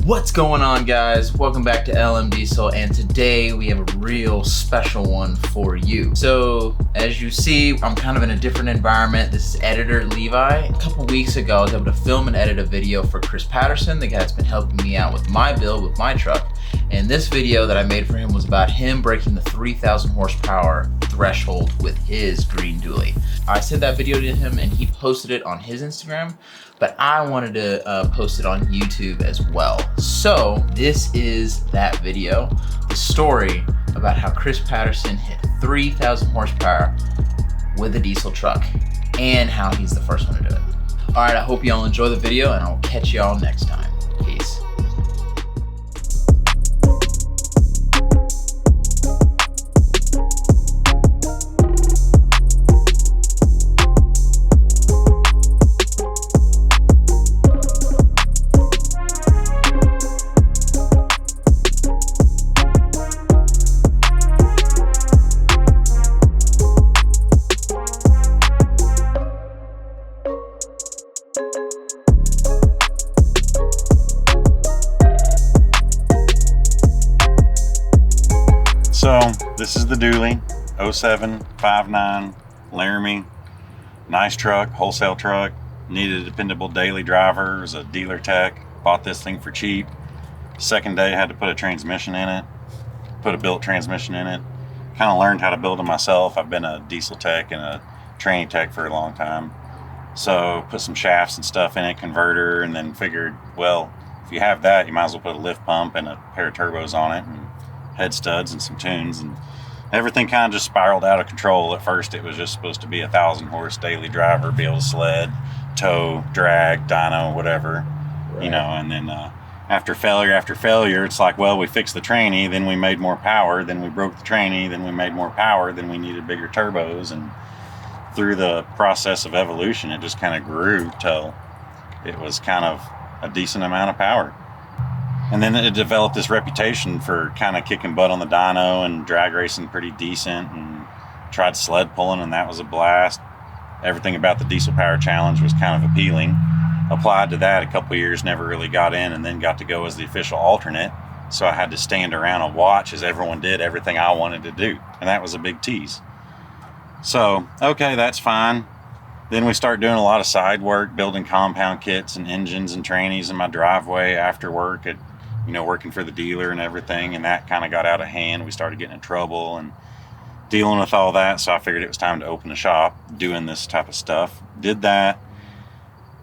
What's going on, guys? Welcome back to LM Diesel, and today we have a real special one for you. So as you see, I'm kind of in a different environment. This is editor Levi. A couple weeks ago I was able to film and edit a video for Chris Patterson, the guy that's been helping me out with my build with my truck. And this video that I made for him was about him breaking the 3,000 horsepower threshold with his green dually. I sent that video to him and he posted it on his Instagram, but I wanted to post it on YouTube as well. So this is that video, the story about how Chris Patterson hit 3,000 horsepower with a diesel truck and how he's the first one to do it. All right, I hope y'all enjoy the video and I'll catch y'all next time. Peace. So this is the dually, 07 59 Laramie, nice truck, wholesale truck. Needed a dependable daily driver. As a dealer tech, bought this thing for cheap. Second day had to put a transmission in it, put a built transmission in it. Kind of learned how to build it myself. I've been a diesel tech and a training tech for a long time. So put some shafts and stuff in it, converter, and then figured, well, if you have that, you might as well put a lift pump and a pair of turbos on it, and head studs and some tunes, and everything kind of just spiraled out of control. At first it was just supposed to be 1,000 horse daily driver, be able to sled, tow, drag, dyno, whatever, right. You know, and then after failure, it's like, well, we fixed the tranny, then we made more power, then we broke the tranny, then we made more power, then we needed bigger turbos, and through the process of evolution it just kind of grew till it was kind of a decent amount of power. And then it developed this reputation for kind of kicking butt on the dyno and drag racing pretty decent, and tried sled pulling, and that was a blast. Everything about the diesel power challenge was kind of appealing. Applied to that a couple years, never really got in, and then got to go as the official alternate. So I had to stand around and watch as everyone did everything I wanted to do. And that was a big tease. So, okay, that's fine. Then we start doing a lot of side work, building compound kits and engines and trannies in my driveway after work, at, you know, working for the dealer and everything, and that kind of got out of hand. We started getting in trouble and dealing with all that, so I figured it was time to open a shop doing this type of stuff. Did that.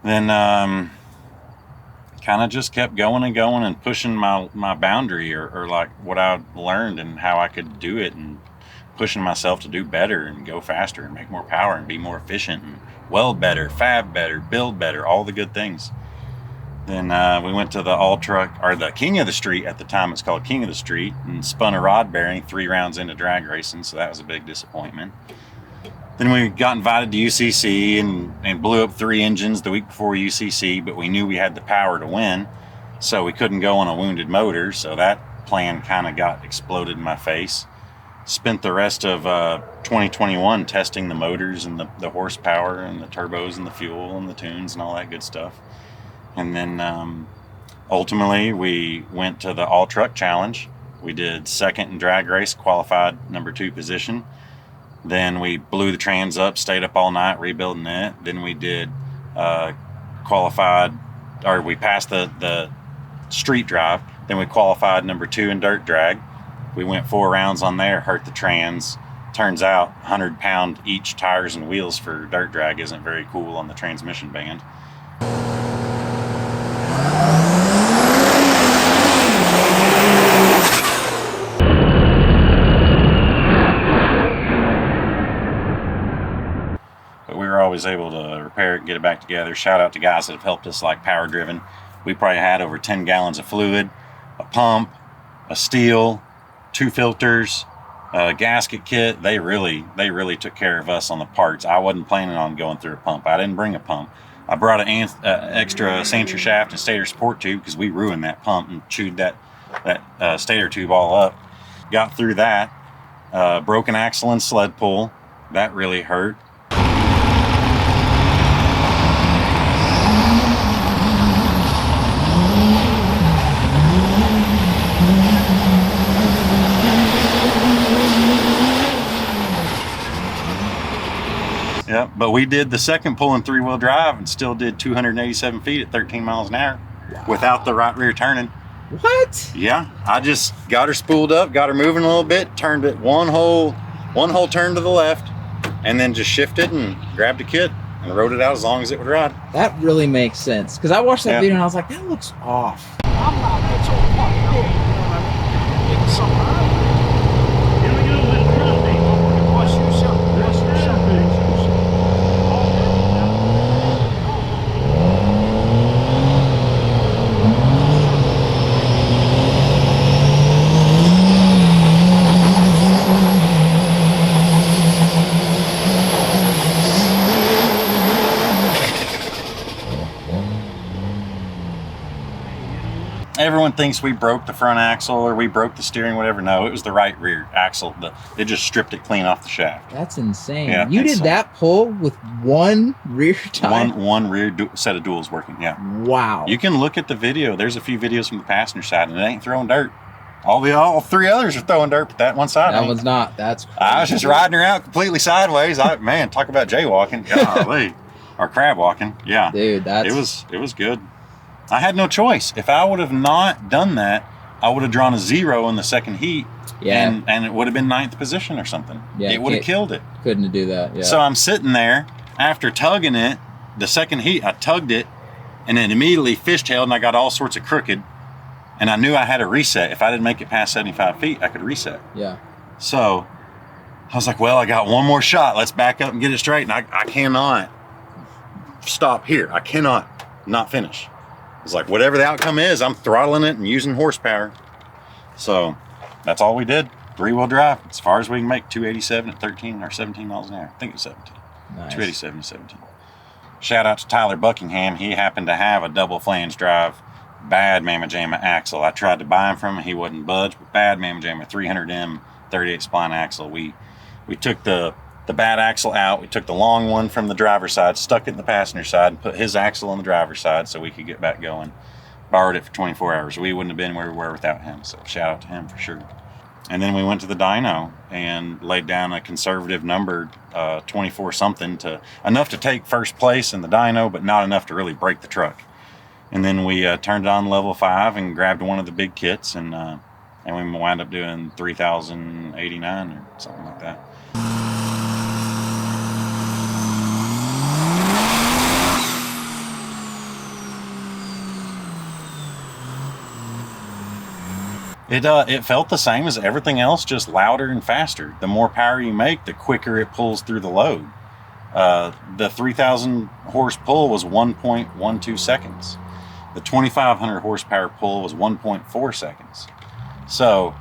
Then kind of just kept going and pushing my boundary, or like what I learned and how I could do it, and pushing myself to do better and go faster and make more power and be more efficient and weld better, fab better, build better, all the good things. Then we went to the all truck, or the King of the Street at the time, it's called King of the Street, and spun a rod bearing 3 rounds into drag racing, so that was a big disappointment. Then we got invited to UCC and blew up 3 engines the week before UCC, but we knew we had the power to win, so we couldn't go on a wounded motor, so that plan kind of got exploded in my face. Spent the rest of 2021 testing the motors and the horsepower and the turbos and the fuel and the tunes and all that good stuff. And then ultimately we went to the all truck challenge. We did second in drag race, qualified number 2 position. Then we blew the trans up, stayed up all night rebuilding it. Then we did we passed the street drive. Then we qualified number 2 in dirt drag. We went 4 rounds on there, hurt the trans. Turns out 100-pound each tires and wheels for dirt drag isn't very cool on the transmission band. Always able to repair it, get it back together. Shout out to guys that have helped us, like Power Driven. We probably had over 10 gallons of fluid, a pump, a steel, 2 filters, a gasket kit. They really took care of us on the parts. I wasn't planning on going through a pump. I didn't bring a pump. I brought an extra Sancher shaft and stator support tube because we ruined that pump and chewed that stator tube all up. Got through that. Broken axle and sled pull. That really hurt. Yep. But we did the second pull in 3-wheel drive and still did 287 feet at 13 miles an hour without the right rear turning. What? Yeah. I just got her spooled up, got her moving a little bit, turned it one whole turn to the left, and then just shifted and grabbed a kit and rode it out as long as it would ride. That really makes sense. Because I watched that video and I was like, that looks off. I'm not that sort of fucking good. You know what I mean? Getting something out of it. Watch yourself. Watch yourself. Everyone thinks we broke the front axle or we broke the steering, whatever. No, it was the right rear axle. It just stripped it clean off the shaft. That's insane. Yeah, you did that pull with one rear tire? One rear set of duals working, yeah. Wow. You can look at the video. There's a few videos from the passenger side, and it ain't throwing dirt. All three others are throwing dirt, but that one side That ain't. one's not. That's crazy. I was just riding her out completely sideways. Man, talk about jaywalking. Golly. Or crab walking. Yeah. Dude, that's... It was good. I had no choice. If I would have not done that, I would have drawn a 0 in the second heat. Yeah. And it would have been 9th position or something. Yeah, it would have killed it. Couldn't do that, yeah. So I'm sitting there after tugging it, the second heat, I tugged it and then immediately fishtailed and I got all sorts of crooked. And I knew I had to reset. If I didn't make it past 75 feet, I could reset. Yeah. So I was like, well, I got one more shot. Let's back up and get it straight. And I cannot stop here. I cannot not finish. It's like, whatever the outcome is, I'm throttling it and using horsepower. So that's all we did. 3-wheel drive. As far as we can make 287 at 13 or 17 miles an hour. I think it was 17. Nice. 287 to 17. Shout out to Tyler Buckingham. He happened to have a double flange drive, bad Mamma Jamma axle. I tried to buy him from him. He wouldn't budge, but bad Mamma Jamma 300M 38 spline axle. We took the bad axle out. We took the long one from the driver's side, stuck it in the passenger side, and put his axle on the driver's side so we could get back going. Borrowed it for 24 hours. We wouldn't have been where we were without him, so shout out to him for sure. And then we went to the dyno and laid down a conservative numbered 24 something enough to take first place in the dyno, but not enough to really break the truck. And then we turned it on level 5 and grabbed one of the big kits, and we wound up doing 3,089 or something like that. It felt the same as everything else, just louder and faster. The more power you make, the quicker it pulls through the load. The 3,000 horse pull was 1.12 seconds. The 2,500 horsepower pull was 1.4 seconds. So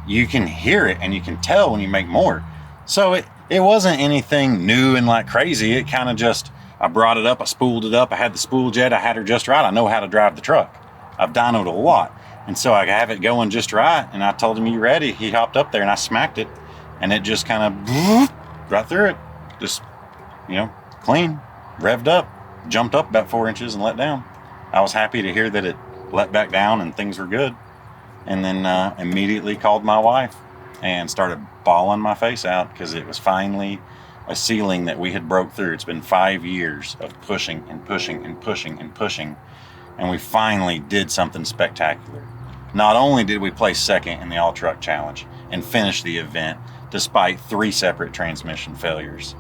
you can hear it and you can tell when you make more. So it wasn't anything new and like crazy. It kind of just, I brought it up, I spooled it up, I had the spool jet, I had her just right. I know how to drive the truck. I've dynoed a lot. And so I have it going just right. And I told him, you ready? He hopped up there and I smacked it. And it just kind of right through it. Just, clean, revved up, jumped up about 4 inches and let down. I was happy to hear that it let back down and things were good. And then immediately called my wife and started bawling my face out because it was finally a ceiling that we had broke through. It's been 5 years of pushing and pushing and pushing and pushing. And we finally did something spectacular. Not only did we place second in the all truck challenge and finish the event despite 3 separate transmission failures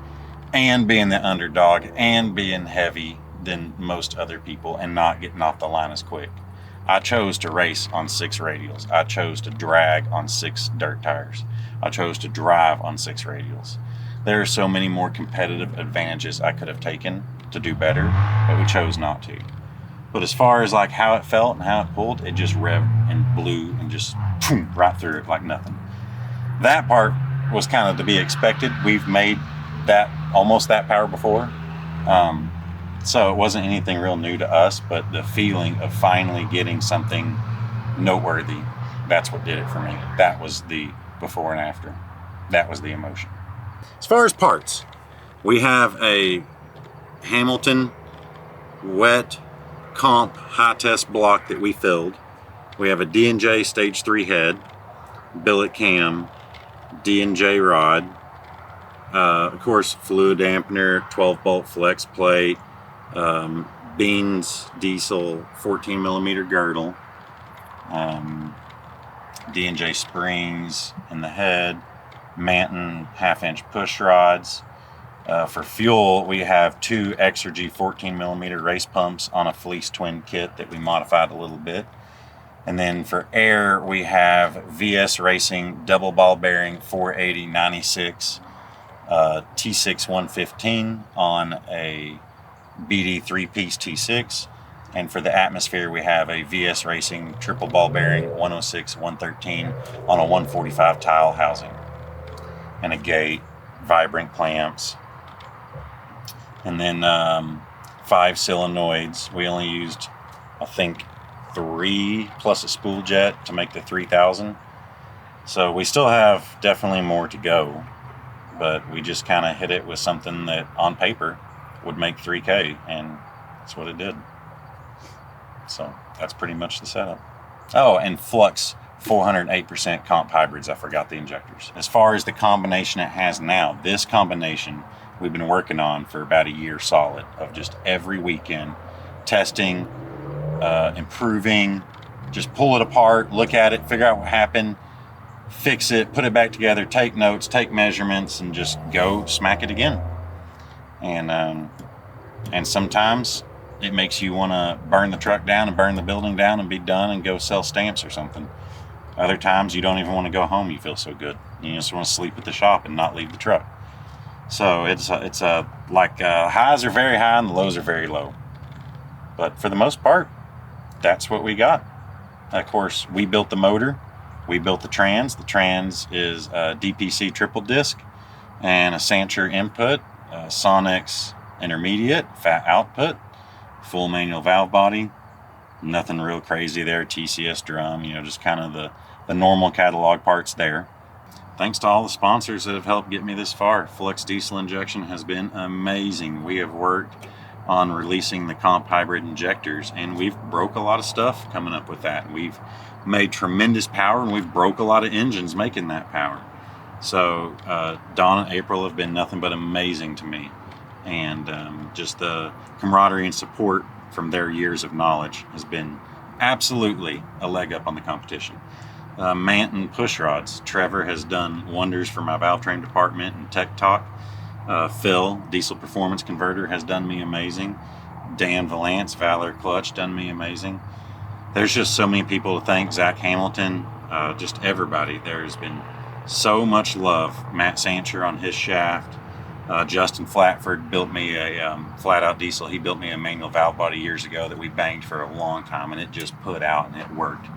and being the underdog and being heavy than most other people and not getting off the line as quick. I chose to race on 6 radials. I chose to drag on 6 dirt tires. I chose to drive on 6 radials. There are so many more competitive advantages I could have taken to do better, but we chose not to. But as far as like how it felt and how it pulled, it just revved and blew and just boom, right through it like nothing. That part was kind of to be expected. We've made that almost that power before. So it wasn't anything real new to us, but the feeling of finally getting something noteworthy, that's what did it for me. That was the before and after. That was the emotion. As far as parts, we have a Hamilton wet comp high test block that we filled. We have a D&J stage 3 head, billet cam, D&J rod, Of course, fluid dampener, 12-bolt flex plate, Beans diesel 14 millimeter girdle, D&J springs in the head, Manton 1/2-inch push rods. For fuel, we have 2 Exergy 14 millimeter race pumps on a fleece twin kit that we modified a little bit. And then for air, we have VS Racing double ball bearing 480/96 T6 115 on a BD 3-piece T6. And for the atmosphere, we have a VS Racing triple ball bearing 106/113 on a 145 tile housing. And a gate, vibrant clamps. And then 5 solenoids. We only used, I think, 3 plus a spool jet to make the 3000. So we still have definitely more to go, but we just kind of hit it with something that on paper would make 3K, and that's what it did. So that's pretty much the setup. Oh, and Flux 408% comp hybrids. I forgot the injectors. As far as the combination it has now, this combination we've been working on for about a year solid, of just every weekend testing, improving, just pull it apart, look at it, figure out what happened, fix it, put it back together, take notes, take measurements, and just go smack it again. And sometimes it makes you want to burn the truck down and burn the building down and be done and go sell stamps or something. Other times you don't even want to go home. You feel so good. You just want to sleep at the shop and not leave the truck. So it's highs are very high and the lows are very low. But for the most part, that's what we got. Of course, we built the motor. We built the trans. The trans is a DPC triple disc and a Sancher input, a Sonex intermediate, fat output, full manual valve body. Nothing real crazy there. TCS drum, just kind of the normal catalog parts there. Thanks to all the sponsors that have helped get me this far. Flux diesel injection has been amazing. We have worked on releasing the comp hybrid injectors, and we've broke a lot of stuff coming up with that. We've made tremendous power, and we've broke a lot of engines making that power. So Dawn and April have been nothing but amazing to me, and just the camaraderie and support from their years of knowledge has been absolutely a leg up on the competition. Manton push rods. Trevor has done wonders for my valve train department and tech talk. Phil, diesel performance converter, has done me amazing. Dan Valance, Valor Clutch, done me amazing. There's just so many people to thank. Zach Hamilton, just everybody. There's been so much love. Matt Sancher on his shaft. Justin Flatford built me a flat out diesel. He built me a manual valve body years ago that we banged for a long time, and it just put out and it worked.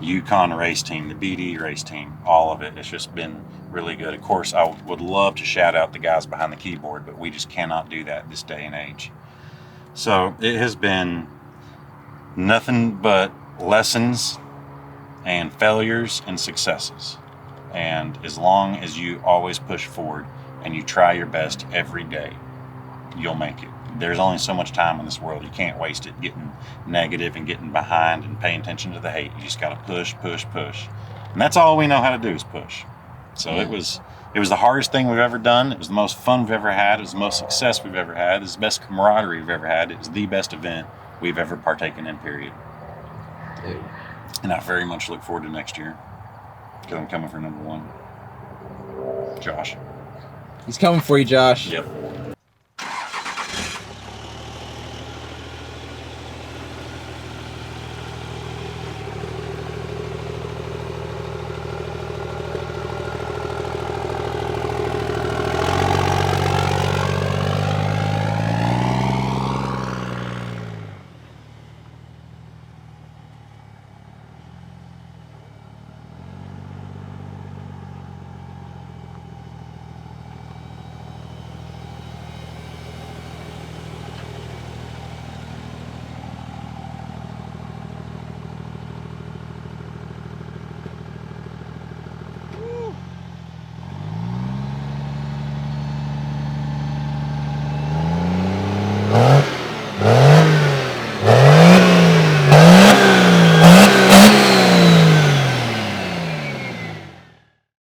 Yukon race team, the BD race team, all of it. It's just been really good. Of course, I would love to shout out the guys behind the keyboard, but we just cannot do that this day and age. So it has been nothing but lessons and failures and successes. And as long as you always push forward and you try your best every day, you'll make it. There's only so much time in this world. You can't waste it getting negative and getting behind and paying attention to the hate. You just got to push, push, push. And that's all we know how to do is push. So it was the hardest thing we've ever done. It was the most fun we've ever had. It was the most success we've ever had. It was the best camaraderie we've ever had. It was the best event we've ever partaken in, period. Dude. And I very much look forward to next year, because I'm coming for number 1. Josh. He's coming for you, Josh. Yep.